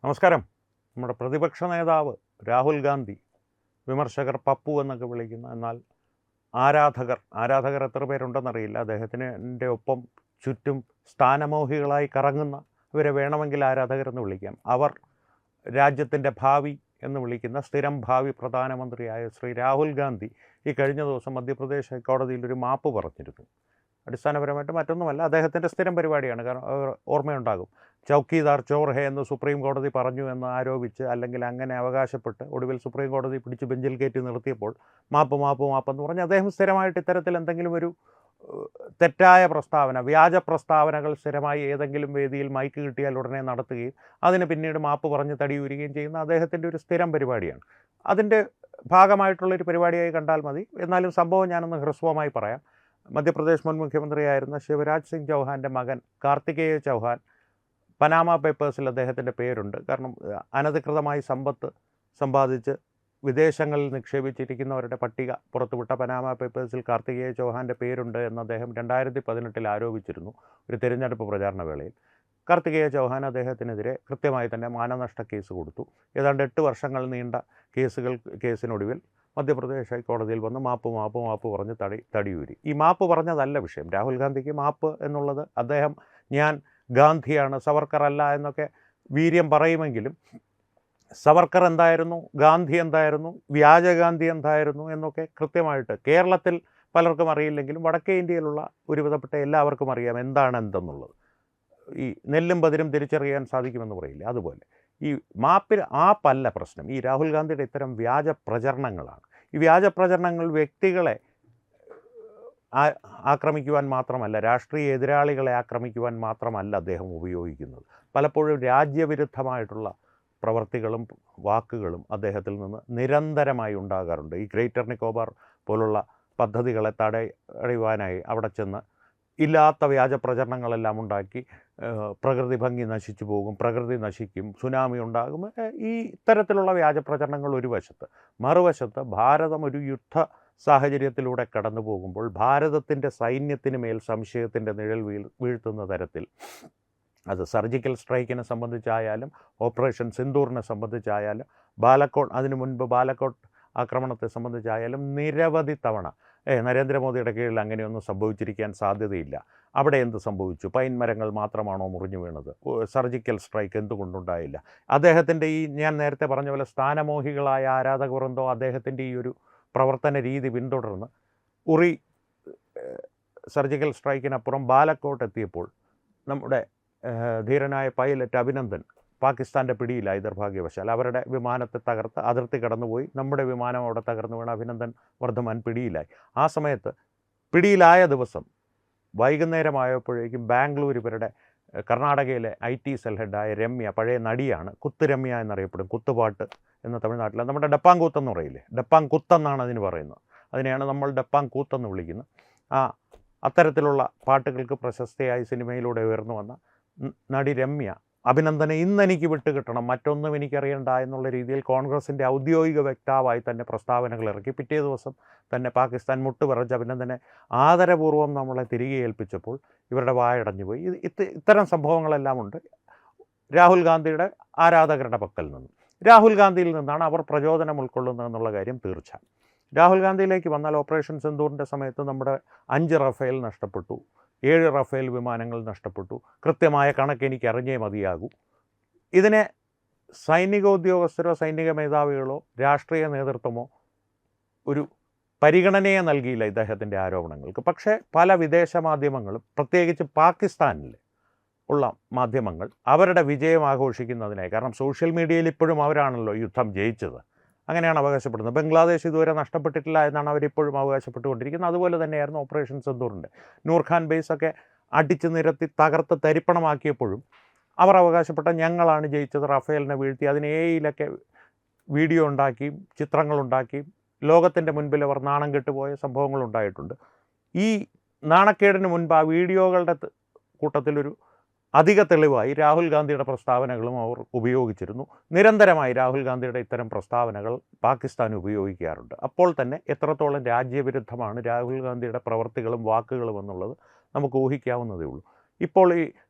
നമസ്കാരം. നമ്മുടെ പ്രതിപക്ഷ നേതാവ് രാഹുൽ ഗാന്ധി, വിമർശകർ പപ്പു എന്നൊക്കെ വിളിക്കുന്ന, എന്നാൽ ആരാധകർ എത്ര പേരുണ്ടെന്നറിയില്ല, അദ്ദേഹത്തിൻ്റെ ഒപ്പം ചുറ്റും സ്ഥാനമോഹികളായി കറങ്ങുന്ന ഇവരെ വേണമെങ്കിൽ ആരാധകരെന്ന് വിളിക്കാം. അവർ രാജ്യത്തിൻ്റെ ഭാവി എന്ന് വിളിക്കുന്ന സ്ഥിരം ഭാവി പ്രധാനമന്ത്രിയായ ശ്രീ രാഹുൽ ഗാന്ധി ഈ കഴിഞ്ഞ ദിവസം മധ്യപ്രദേശ് ഹൈക്കോടതിയിൽ ഒരു മാപ്പ് പറഞ്ഞിരുന്നു. അടിസ്ഥാനപരമായിട്ട് മറ്റൊന്നുമല്ല, അദ്ദേഹത്തിൻ്റെ സ്ഥിരം പരിപാടിയാണ്. കാരണം ഓർമ്മയുണ്ടാകും, ചൗക്കീദാർ ചോർ ഹേ എന്ന് സുപ്രീം കോടതി പറഞ്ഞു എന്ന് ആരോപിച്ച്, അല്ലെങ്കിൽ അങ്ങനെ അവകാശപ്പെട്ട് ഒടുവിൽ സുപ്രീം കോടതി പിടിച്ച് ബെഞ്ചിൽ കയറ്റി നിർത്തിയപ്പോൾ മാപ്പെന്ന് പറഞ്ഞ് അദ്ദേഹം സ്ഥിരമായിട്ട് ഇത്തരത്തിൽ എന്തെങ്കിലും ഒരു തെറ്റായ പ്രസ്താവന, വ്യാജ പ്രസ്താവനകൾ സ്ഥിരമായി ഏതെങ്കിലും വേദിയിൽ മൈക്ക് കിട്ടിയാൽ ഉടനെ നടത്തുകയും അതിന് പിന്നീട് മാപ്പ് പറഞ്ഞ് തടിയൂരുകയും ചെയ്യുന്ന അദ്ദേഹത്തിൻ്റെ ഒരു സ്ഥിരം പരിപാടിയാണ്. അതിൻ്റെ ഭാഗമായിട്ടുള്ളൊരു പരിപാടിയായി കണ്ടാൽ മതി. എന്നാലും സംഭവം ഞാനൊന്ന് ഹ്രസ്വമായി പറയാം. മധ്യപ്രദേശ് മുൻ മുഖ്യമന്ത്രിയായിരുന്ന ശിവരാജ് സിംഗ് ചൗഹാൻ്റെ മകൻ കാർത്തികേയ ചൗഹാൻ, പനാമ പേപ്പേഴ്സിൽ അദ്ദേഹത്തിൻ്റെ പേരുണ്ട്. കാരണം അനധികൃതമായി സമ്പത്ത് സമ്പാദിച്ച് വിദേശങ്ങളിൽ നിക്ഷേപിച്ചിരിക്കുന്നവരുടെ പട്ടിക പുറത്തുവിട്ട പനാമ പേപ്പേഴ്സിൽ കാർത്തികേയ ചൗഹാൻ്റെ പേരുണ്ട് എന്ന് അദ്ദേഹം 2018 ആരോപിച്ചിരുന്നു ഒരു തിരഞ്ഞെടുപ്പ് പ്രചാരണ വേളയിൽ. കാർത്തികേയ ചൗഹാൻ അദ്ദേഹത്തിനെതിരെ കൃത്യമായി തന്നെ മാനനഷ്ട കേസ് കൊടുത്തു. ഏതാണ്ട് 8 വർഷങ്ങൾ നീണ്ട കേസിനൊടുവിൽ മധ്യപ്രദേശ് ഹൈക്കോടതിയിൽ വന്ന് മാപ്പ് പറഞ്ഞ് തടിയൂരി. ഈ മാപ്പ് പറഞ്ഞതല്ല വിഷയം. രാഹുൽ ഗാന്ധിക്ക് മാപ്പ് എന്നുള്ളത്, അദ്ദേഹം ഞാൻ ഗാന്ധിയാണ്, സവർക്കർ അല്ല എന്നൊക്കെ വീര്യം പറയുമെങ്കിലും സവർക്കർ എന്തായിരുന്നു, ഗാന്ധി എന്തായിരുന്നു, വ്യാജഗാന്ധി എന്തായിരുന്നു എന്നൊക്കെ കൃത്യമായിട്ട് കേരളത്തിൽ പലർക്കും അറിയില്ലെങ്കിലും വടക്കേ ഇന്ത്യയിലുള്ള ഒരുവിധപ്പെട്ട എല്ലാവർക്കും അറിയാം എന്തെന്നുള്ളത്. ഈ നെല്ലും പതിരും തിരിച്ചറിയാൻ സാധിക്കുമെന്ന് പറയില്ല, അതുപോലെ ഈ മാപ്പല്ല പ്രശ്നം. ഈ രാഹുൽ ഗാന്ധിയുടെ ഇത്തരം വ്യാജ പ്രചരണങ്ങളാണ്. ഈ വ്യാജ പ്രചരണങ്ങൾ വ്യക്തികളെ ആക്രമിക്കുവാൻ മാത്രമല്ല, രാഷ്ട്രീയ എതിരാളികളെ ആക്രമിക്കുവാൻ മാത്രമല്ല അദ്ദേഹം ഉപയോഗിക്കുന്നത്. പലപ്പോഴും രാജ്യവിരുദ്ധമായിട്ടുള്ള പ്രവർത്തികളും വാക്കുകളും അദ്ദേഹത്തിൽ നിന്ന് നിരന്തരമായി ഉണ്ടാകാറുണ്ട്. ഈ ഗ്രേറ്റർ നിക്കോബാർ പോലുള്ള പദ്ധതികളെ തടയുവാനായി അവിടെ ചെന്ന് ഇല്ലാത്ത വ്യാജ പ്രചരണങ്ങളെല്ലാം ഉണ്ടാക്കി പ്രകൃതി ഭംഗി നശിച്ചു പോകും, പ്രകൃതി നശിക്കും, സുനാമി ഉണ്ടാകും, ഈ ഇത്തരത്തിലുള്ള വ്യാജ പ്രചരണങ്ങൾ ഒരു വശത്ത്. മറുവശത്ത് ഭാരതം ഒരു യുദ്ധ സാഹചര്യത്തിലൂടെ കടന്നു പോകുമ്പോൾ ഭാരതത്തിൻ്റെ സൈന്യത്തിന് മേൽ സംശയത്തിൻ്റെ നിഴൽ വീഴ്ത്തുന്ന തരത്തിൽ, അത് സർജിക്കൽ സ്ട്രൈക്കിനെ സംബന്ധിച്ചായാലും ഓപ്പറേഷൻ സിന്ദൂറിനെ സംബന്ധിച്ചായാലും അതിനു മുൻപ് ബാലക്കോട്ട് ആക്രമണത്തെ സംബന്ധിച്ചായാലും നിരവധി തവണ നരേന്ദ്രമോദിയുടെ കീഴിൽ അങ്ങനെയൊന്നും സംഭവിച്ചിരിക്കാൻ സാധ്യതയില്ല. അവിടെ എന്ത് സംഭവിച്ചു? പൈൻ മരങ്ങൾ മാത്രമാണോ മുറിഞ്ഞു വീണത്? സർജിക്കൽ സ്ട്രൈക്ക് എന്തുകൊണ്ടുണ്ടായില്ല? അദ്ദേഹത്തിൻ്റെ ഈ ഞാൻ നേരത്തെ പറഞ്ഞ പോലെ സ്ഥാനമോഹികളായ ആരാധകവൃന്ദോ അദ്ദേഹത്തിൻ്റെ ഈ ഒരു പ്രവർത്തന രീതി പിന്തുടർന്ന് ഉറി സർജിക്കൽ സ്ട്രൈക്കിനപ്പുറം ബാലക്കോട്ട് എത്തിയപ്പോൾ നമ്മുടെ ധീരനായ പൈലറ്റ് അഭിനന്ദൻ പാകിസ്ഥാൻ്റെ പിടിയിലായി ദൗർഭാഗ്യവശാൽ. അവരുടെ വിമാനത്തെ തകർത്ത് അതിർത്തി കടന്നുപോയി. നമ്മുടെ വിമാനം അവിടെ തകർന്നു വീണ അഭിനന്ദൻ വർദ്ധമാൻ പിടിയിലായി. ആ സമയത്ത് പിടിയിലായ ദിവസം വൈകുന്നേരമായപ്പോഴേക്കും ബാംഗ്ലൂർ ഇവരുടെ കർണാടകയിലെ IT സെൽ ഹെഡായ രമ്യ, പഴയ നടിയാണ്, കുത്ത് രമ്യ എന്നറിയപ്പെടും, കുത്തുപാട്ട് എന്ന തമിഴ്നാട്ടിൽ നമ്മുടെ ഡപ്പാങ്കൂത്തെന്ന് പറയില്ലേ, ഡപ്പാങ്കുത്തെന്നാണ് അതിന് പറയുന്നത്, അതിനെയാണ് നമ്മൾ ഡപ്പാങ്കൂത്തെന്ന് വിളിക്കുന്നത്. അത്തരത്തിലുള്ള പാട്ടുകൾക്ക് പ്രശസ്തിയായി സിനിമയിലൂടെ ഉയർന്നു വന്ന നടി രമ്യ അഭിനന്ദനെ ഇന്നെനിക്ക് വിട്ടുകിട്ടണം, മറ്റൊന്നും എനിക്കറിയണ്ട എന്നുള്ള രീതിയിൽ കോൺഗ്രസിൻ്റെ ഔദ്യോഗിക വക്താവായി തന്നെ പ്രസ്താവനകൾ ഇറക്കി. പിറ്റേ ദിവസം തന്നെ പാകിസ്ഥാൻ മുട്ടുപറച്ച് അഭിനന്ദനെ ആദരപൂർവ്വം നമ്മളെ തിരികെ ഏൽപ്പിച്ചപ്പോൾ ഇവരുടെ വായടഞ്ഞുപോയി. ഇത്തരം സംഭവങ്ങളെല്ലാം ഉണ്ട് രാഹുൽ ഗാന്ധിയുടെ ആരാധകരുടെ പക്കൽ നിന്നും. രാഹുൽ ഗാന്ധിയിൽ നിന്നാണ് അവർ പ്രചോദനം ഉൾക്കൊള്ളുന്നതെന്നുള്ള കാര്യം തീർച്ച. രാഹുൽ ഗാന്ധിയിലേക്ക് വന്നാൽ ഓപ്പറേഷൻ സിന്ദൂറിൻ്റെ സമയത്ത് നമ്മുടെ 5 റഫേൽ നഷ്ടപ്പെട്ടു, 7 റഫേൽ വിമാനങ്ങൾ നഷ്ടപ്പെട്ടു. കൃത്യമായ കണക്ക് എനിക്ക് അറിഞ്ഞേ മതിയാകൂ. ഇതിനെ സൈനിക ഉദ്യോഗസ്ഥരോ സൈനിക മേധാവികളോ രാഷ്ട്രീയ നേതൃത്വമോ ഒരു പരിഗണനയെ നൽകിയില്ല ഇദ്ദേഹത്തിൻ്റെ ആരോപണങ്ങൾക്ക്. പക്ഷേ പല വിദേശ മാധ്യമങ്ങളും, പ്രത്യേകിച്ച് പാകിസ്ഥാനിൽ ഉള്ള മാധ്യമങ്ങൾ, അവരുടെ വിജയം ആഘോഷിക്കുന്നതിനായി, കാരണം സോഷ്യൽ മീഡിയയിൽ ഇപ്പോഴും അവരാണല്ലോ യുദ്ധം ജയിച്ചത്, അങ്ങനെയാണ് അവകാശപ്പെടുന്നത്. ബംഗ്ലാദേശ് ഇതുവരെ നഷ്ടപ്പെട്ടിട്ടില്ല എന്നാണ് അവരിപ്പോഴും അവകാശപ്പെട്ടുകൊണ്ടിരിക്കുന്നത്. അതുപോലെ തന്നെയായിരുന്നു ഓപ്പറേഷൻ സിന്ദൂറിൻ്റെ. നൂർഖാൻ ബേസൊക്കെ അടിച്ചു നിരത്തി തകർത്ത് തരിപ്പണമാക്കിയപ്പോഴും അവർ അവകാശപ്പെട്ട ഞങ്ങളാണ് ജയിച്ചത്, റഫേലിനെ വീഴ്ത്തി, അതിന് AI-ലൊക്കെ വീഡിയോ ഉണ്ടാക്കിയും ചിത്രങ്ങളുണ്ടാക്കിയും ലോകത്തിൻ്റെ മുൻപിൽ അവർ നാണം കെട്ടുപോയ സംഭവങ്ങളുണ്ടായിട്ടുണ്ട്. ഈ നാണക്കേടിന് മുൻപ് ആ വീഡിയോകളുടെ കൂട്ടത്തിലൊരു അധിക തെളിവായി രാഹുൽ ഗാന്ധിയുടെ പ്രസ്താവനകളും അവർ ഉപയോഗിച്ചിരുന്നു. നിരന്തരമായി രാഹുൽ ഗാന്ധിയുടെ ഇത്തരം പ്രസ്താവനകൾ പാകിസ്ഥാൻ ഉപയോഗിക്കാറുണ്ട്. അപ്പോൾ തന്നെ എത്രത്തോളം രാജ്യവിരുദ്ധമാണ് രാഹുൽ ഗാന്ധിയുടെ പ്രവർത്തികളും വാക്കുകളും എന്നുള്ളത് നമുക്ക് ഊഹിക്കാവുന്നതേ ഉള്ളൂ. ഇപ്പോൾ ഈ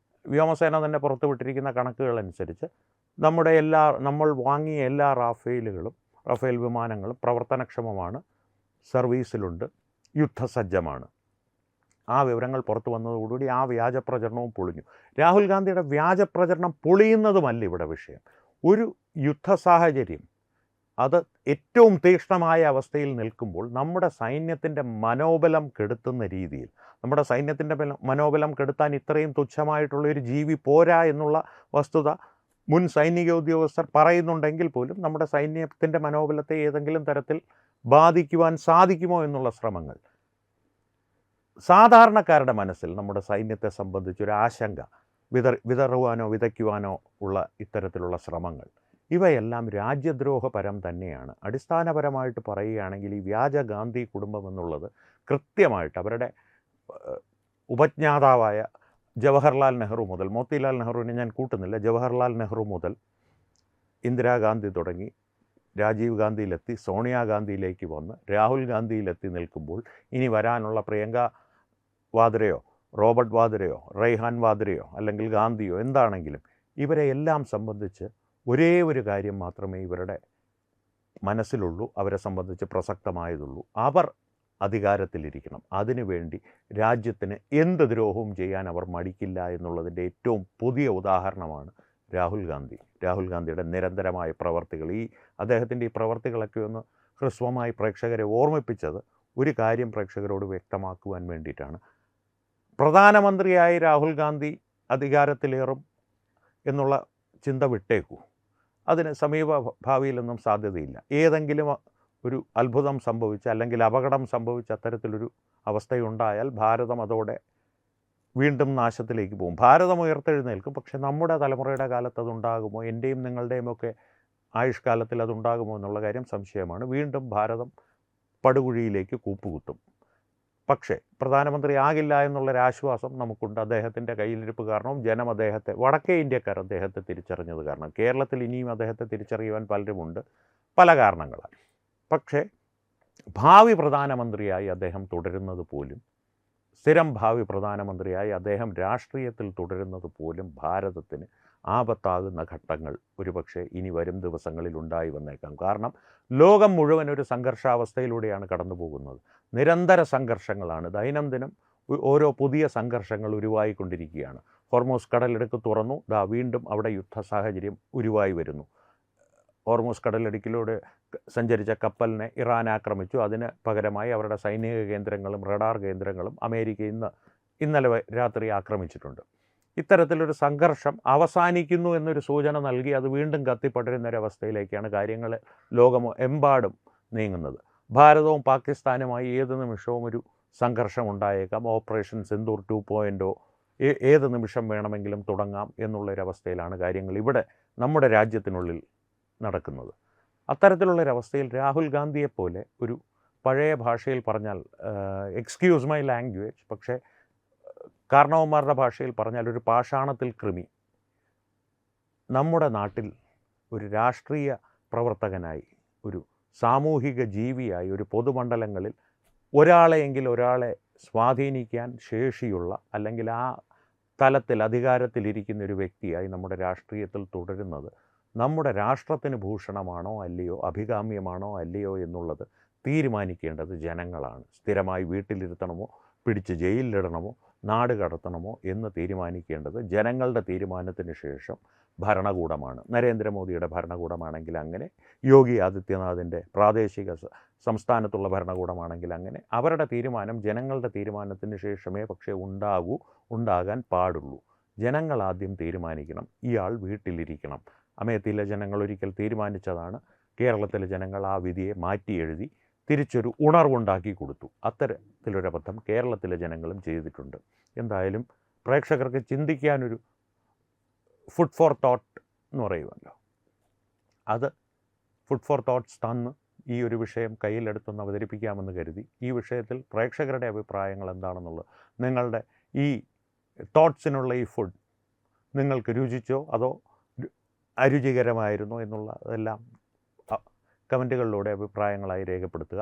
വ്യോമസേന തന്നെ പുറത്തുവിട്ടിരിക്കുന്ന കണക്കുകൾ അനുസരിച്ച് നമ്മൾ വാങ്ങിയ എല്ലാ റാഫേൽ വിമാനങ്ങളും പ്രവർത്തനക്ഷമമാണ്, സർവീസിലുണ്ട്, യുദ്ധസജ്ജമാണ്. ആ വിവരങ്ങൾ പുറത്തു വന്നതോടുകൂടി ആ വ്യാജ പ്രചരണവും പൊളിഞ്ഞു. രാഹുൽ ഗാന്ധിയുടെ വ്യാജ പ്രചരണം പൊളിയുന്നതുമല്ല ഇവിടെ വിഷയം. ഒരു യുദ്ധ സാഹചര്യം അത് ഏറ്റവും തീക്ഷ്ണമായ അവസ്ഥയിൽ നിൽക്കുമ്പോൾ നമ്മുടെ സൈന്യത്തിൻ്റെ മനോബലം കെടുത്തുന്ന രീതിയിൽ, നമ്മുടെ സൈന്യത്തിൻ്റെ മനോബലം കെടുത്താൻ ഇത്രയും തുച്ഛമായിട്ടുള്ളൊരു ജീവി പോരാ എന്നുള്ള വസ്തുത മുൻ സൈനിക ഉദ്യോഗസ്ഥർ പറയുന്നുണ്ടെങ്കിൽ പോലും നമ്മുടെ സൈന്യത്തിൻ്റെ മനോബലത്തെ ഏതെങ്കിലും തരത്തിൽ ബാധിക്കുവാൻ സാധിക്കുമോ എന്നുള്ള ശ്രമങ്ങൾ സാധാരണക്കാരുടെ മനസ്സിൽ നമ്മുടെ സൈന്യത്തെ സംബന്ധിച്ചൊരു ആശങ്ക വിതറുവാനോ വിതയ്ക്കുവാനോ ഉള്ള ഇത്തരത്തിലുള്ള ശ്രമങ്ങൾ, ഇവയെല്ലാം രാജ്യദ്രോഹപരം തന്നെയാണ്. അടിസ്ഥാനപരമായിട്ട് പറയുകയാണെങ്കിൽ ഈ വ്യാജ ഗാന്ധി കുടുംബം എന്നുള്ളത് കൃത്യമായിട്ട് അവരുടെ ഉപജ്ഞാതാവായ ജവഹർലാൽ നെഹ്റു മുതൽ, മോത്തിലാൽ നെഹ്റുവിനെ ഞാൻ കൂട്ടുന്നില്ല, ജവഹർലാൽ നെഹ്റു മുതൽ ഇന്ദിരാഗാന്ധി തുടങ്ങി രാജീവ് ഗാന്ധിയിലെത്തി സോണിയാഗാന്ധിയിലേക്ക് വന്ന് രാഹുൽ ഗാന്ധിയിലെത്തി നിൽക്കുമ്പോൾ ഇനി വരാനുള്ള പ്രിയങ്ക വാദ്രയോ റോബർട്ട് വാദ്രയോ റൈഹാൻ വാദ്രയോ അല്ലെങ്കിൽ ഗാന്ധിയോ എന്താണെങ്കിലും ഇവരെ എല്ലാം സംബന്ധിച്ച് ഒരേ ഒരു കാര്യം മാത്രമേ ഇവരുടെ മനസ്സിലുള്ളൂ, അവരെ സംബന്ധിച്ച് പ്രസക്തമായതുള്ളൂ. അവർ അധികാരത്തിലിരിക്കണം. അതിനുവേണ്ടി രാജ്യത്തിന് എന്ത് ദ്രോഹവും ചെയ്യാൻ അവർ മടിക്കില്ല എന്നുള്ളതിൻ്റെ ഏറ്റവും പുതിയ ഉദാഹരണമാണ് രാഹുൽ ഗാന്ധിയുടെ നിരന്തരമായ പ്രവർത്തികൾ. അദ്ദേഹത്തിൻ്റെ ഈ പ്രവർത്തികളൊക്കെ ഒന്ന് ഹ്രസ്വമായി പ്രേക്ഷകരെ ഓർമ്മിപ്പിച്ചത് ഒരു കാര്യം പ്രേക്ഷകരോട് വ്യക്തമാക്കുവാൻ വേണ്ടിയിട്ടാണ്. പ്രധാനമന്ത്രിയായി രാഹുൽ ഗാന്ധി അധികാരത്തിലേറും എന്നുള്ള ചിന്ത വിട്ടേക്കൂ, അതിന് സമീപ ഭാവിയിലൊന്നും സാധ്യതയില്ല. ഏതെങ്കിലും ഒരു അത്ഭുതം സംഭവിച്ച് അല്ലെങ്കിൽ അപകടം സംഭവിച്ച് അത്തരത്തിലൊരു അവസ്ഥയുണ്ടായാൽ ഭാരതം അതോടെ വീണ്ടും നാശത്തിലേക്ക് പോകും. ഭാരതം ഉയർത്തെഴുന്നേൽക്കും, പക്ഷെ നമ്മുടെ തലമുറയുടെ കാലത്ത് അതുണ്ടാകുമോ, എൻ്റെയും നിങ്ങളുടെയും ഒക്കെ ആയുഷ്കാലത്തിൽ അതുണ്ടാകുമോ എന്നുള്ള കാര്യം സംശയമാണ്. വീണ്ടും ഭാരതം പടുകുഴിയിലേക്ക് കൂപ്പുകുത്തും. പക്ഷേ പ്രധാനമന്ത്രി ആകില്ല എന്നുള്ളൊരാശ്വാസം നമുക്കുണ്ട്. അദ്ദേഹത്തിൻ്റെ കയ്യിലിരിപ്പ് കാരണവും ജനം അദ്ദേഹത്തെ, വടക്കേ ഇന്ത്യക്കാർ അദ്ദേഹത്തെ തിരിച്ചറിഞ്ഞത് കാരണം. കേരളത്തിൽ ഇനിയും അദ്ദേഹത്തെ തിരിച്ചറിയുവാൻ പലരുമുണ്ട്, പല കാരണങ്ങളാൽ. പക്ഷേ ഭാവി പ്രധാനമന്ത്രിയായി അദ്ദേഹം തുടരുന്നത് പോലും, സ്ഥിരം ഭാവി പ്രധാനമന്ത്രിയായി അദ്ദേഹം രാഷ്ട്രീയത്തിൽ തുടരുന്നത് പോലും ഭാരതത്തിന് ആപത്താകുന്ന ഘട്ടങ്ങൾ ഒരുപക്ഷെ ഇനി വരും ദിവസങ്ങളിൽ ഉണ്ടായി വന്നേക്കാം. കാരണം ലോകം മുഴുവൻ ഒരു സംഘർഷാവസ്ഥയിലൂടെയാണ് കടന്നു പോകുന്നത്. നിരന്തര സംഘർഷങ്ങളാണ്, ദൈനംദിനം ഓരോ പുതിയ സംഘർഷങ്ങൾ ഉരുവായിക്കൊണ്ടിരിക്കുകയാണ്. ഹോർമൂസ് കടലിടുക്ക് തുറന്നു, വീണ്ടും അവിടെ യുദ്ധ സാഹചര്യം ഉരുവായി വരുന്നു. ഹോർമൂസ് കടലിടുക്കിലൂടെ സഞ്ചരിച്ച കപ്പലിനെ ഇറാൻ ആക്രമിച്ചു. അതിന് പകരമായി അവരുടെ സൈനിക കേന്ദ്രങ്ങളും റഡാർ കേന്ദ്രങ്ങളും അമേരിക്ക ഇന്നലെ രാത്രി ആക്രമിച്ചിട്ടുണ്ട്. ഇത്തരത്തിലൊരു സംഘർഷം അവസാനിക്കുന്നു എന്നൊരു സൂചന നൽകി അത് വീണ്ടും കത്തിപ്പടരുന്നൊരവസ്ഥയിലേക്കാണ് കാര്യങ്ങൾ ലോകമെമ്പാടും നീങ്ങുന്നത്. ഭാരതവും പാകിസ്ഥാനുമായി ഏത് നിമിഷവും ഒരു സംഘർഷം ഉണ്ടായേക്കാം. ഓപ്പറേഷൻ സിന്ദൂർ 2.0 ഏത് നിമിഷം വേണമെങ്കിലും തുടങ്ങാം എന്നുള്ളൊരവസ്ഥയിലാണ് കാര്യങ്ങൾ ഇവിടെ നമ്മുടെ രാജ്യത്തിനുള്ളിൽ നടക്കുന്നത്. അത്തരത്തിലുള്ളൊരവസ്ഥയിൽ രാഹുൽ ഗാന്ധിയെപ്പോലെ ഒരു, പഴയ ഭാഷയിൽ പറഞ്ഞാൽ എക്സ്ക്യൂസ് മൈ ലാംഗ്വേജ്, പക്ഷേ കാരണവന്മാരുടെ ഭാഷയിൽ പറഞ്ഞാൽ ഒരു പാഷാണത്തിൽ കൃമി, നമ്മുടെ നാട്ടിൽ ഒരു രാഷ്ട്രീയ പ്രവർത്തകനായി, ഒരു സാമൂഹിക ജീവിയായി, ഒരു പൊതുമണ്ഡലങ്ങളിൽ ഒരാളെ സ്വാധീനിക്കാൻ ശേഷിയുള്ള അല്ലെങ്കിൽ ആ തലത്തിൽ അധികാരത്തിലിരിക്കുന്ന ഒരു വ്യക്തിയായി നമ്മുടെ രാഷ്ട്രീയത്തിൽ തുടരുന്നത് നമ്മുടെ രാഷ്ട്രത്തിന് ഭൂഷണമാണോ അല്ലയോ, അഭികാമ്യമാണോ അല്ലയോ എന്നുള്ളത് തീരുമാനിക്കേണ്ടത് ജനങ്ങളാണ്. സ്ഥിരമായി വീട്ടിലിരുത്തണമോ, പിടിച്ച് ജയിലിലിടണമോ, നാട് കടത്തണമോ എന്ന് തീരുമാനിക്കേണ്ടത് ജനങ്ങളുടെ തീരുമാനത്തിന് ശേഷം ഭരണകൂടമാണ്. നരേന്ദ്രമോദിയുടെ ഭരണകൂടമാണെങ്കിൽ അങ്ങനെ, യോഗി ആദിത്യനാഥിൻ്റെ പ്രാദേശിക സംസ്ഥാനത്തുള്ള ഭരണകൂടമാണെങ്കിൽ അങ്ങനെ. അവരുടെ തീരുമാനം ജനങ്ങളുടെ തീരുമാനത്തിന് ശേഷമേ പക്ഷേ ഉണ്ടാകാൻ പാടുള്ളൂ. ജനങ്ങൾ ആദ്യം തീരുമാനിക്കണം, ഇയാൾ വീട്ടിലിരിക്കണം. അമേത്തിയിലെ ജനങ്ങൾ ഒരിക്കൽ തീരുമാനിച്ചതാണ്. കേരളത്തിലെ ജനങ്ങൾ ആ വിധിയെ മാറ്റി എഴുതി തിരിച്ചൊരു ഉണർവുണ്ടാക്കി കൊടുത്തു. അത്തരത്തിലൊരബദ്ധം കേരളത്തിലെ ജനങ്ങളും ചെയ്തിട്ടുണ്ട്. എന്തായാലും പ്രേക്ഷകർക്ക് ചിന്തിക്കാനൊരു ഫുഡ് ഫോർ തോട്ട് എന്ന് പറയുമല്ലോ, അത് ഫുഡ് ഫോർ തോട്ട്സ് തന്ന് ഈ ഒരു വിഷയം കയ്യിലെടുത്തൊന്ന് അവതരിപ്പിക്കാമെന്ന് കരുതി. ഈ വിഷയത്തിൽ പ്രേക്ഷകരുടെ അഭിപ്രായങ്ങൾ എന്താണെന്നുള്ളത്, നിങ്ങളുടെ ഈ തോട്ട്സിനുള്ള ഈ ഫുഡ് നിങ്ങൾക്ക് രുചിച്ചോ അതോ അരുചികരമായിരുന്നോ എന്നുള്ളതെല്ലാം കമൻറ്റുകളിലൂടെ അഭിപ്രായങ്ങളായി രേഖപ്പെടുത്തുക.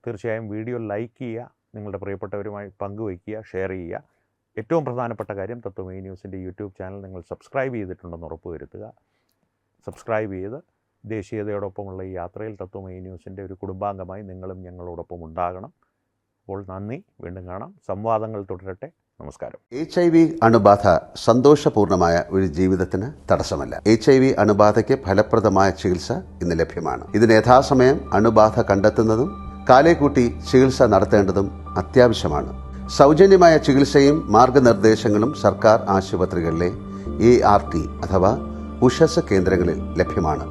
തീർച്ചയായും വീഡിയോ ലൈക്ക് ചെയ്യുക, നിങ്ങളുടെ പ്രിയപ്പെട്ടവരുമായി പങ്കുവയ്ക്കുക, ഷെയർ ചെയ്യുക. ഏറ്റവും പ്രധാനപ്പെട്ട കാര്യം, തത്വമയി ന്യൂസിൻ്റെ യൂട്യൂബ് ചാനൽ നിങ്ങൾ സബ്സ്ക്രൈബ് ചെയ്തിട്ടുണ്ടെന്ന് ഉറപ്പുവരുത്തുക. സബ്സ്ക്രൈബ് ചെയ്ത് ദേശീയതയോടൊപ്പമുള്ള ഈ യാത്രയിൽ തത്വമയി ന്യൂസിൻ്റെ ഒരു കുടുംബാംഗമായി നിങ്ങളും ഞങ്ങളോടൊപ്പം ഉണ്ടാകണം. അപ്പോൾ നന്ദി, വീണ്ടും കാണാം. സംവാദങ്ങൾ തുടരട്ടെ. നമസ്കാരം. HIV അണുബാധ സന്തോഷപൂർണമായ ഒരു ജീവിതത്തിന് തടസ്സമല്ല. HIV അണുബാധയ്ക്ക് ഫലപ്രദമായ ചികിത്സ ഇന്ന് ലഭ്യമാണ്. ഇതിന് യഥാസമയം അണുബാധ കണ്ടെത്തുന്നതും കാലേക്കൂട്ടി ചികിത്സ നടത്തേണ്ടതും അത്യാവശ്യമാണ്. സൗജന്യമായ ചികിത്സയും മാർഗനിർദ്ദേശങ്ങളും സർക്കാർ ആശുപത്രികളിലെ ART അഥവാ ഉഷസ് കേന്ദ്രങ്ങളിൽ ലഭ്യമാണ്.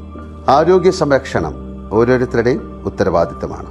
ആരോഗ്യ സംരക്ഷണം ഓരോരുത്തരുടെയും ഉത്തരവാദിത്തമാണ്.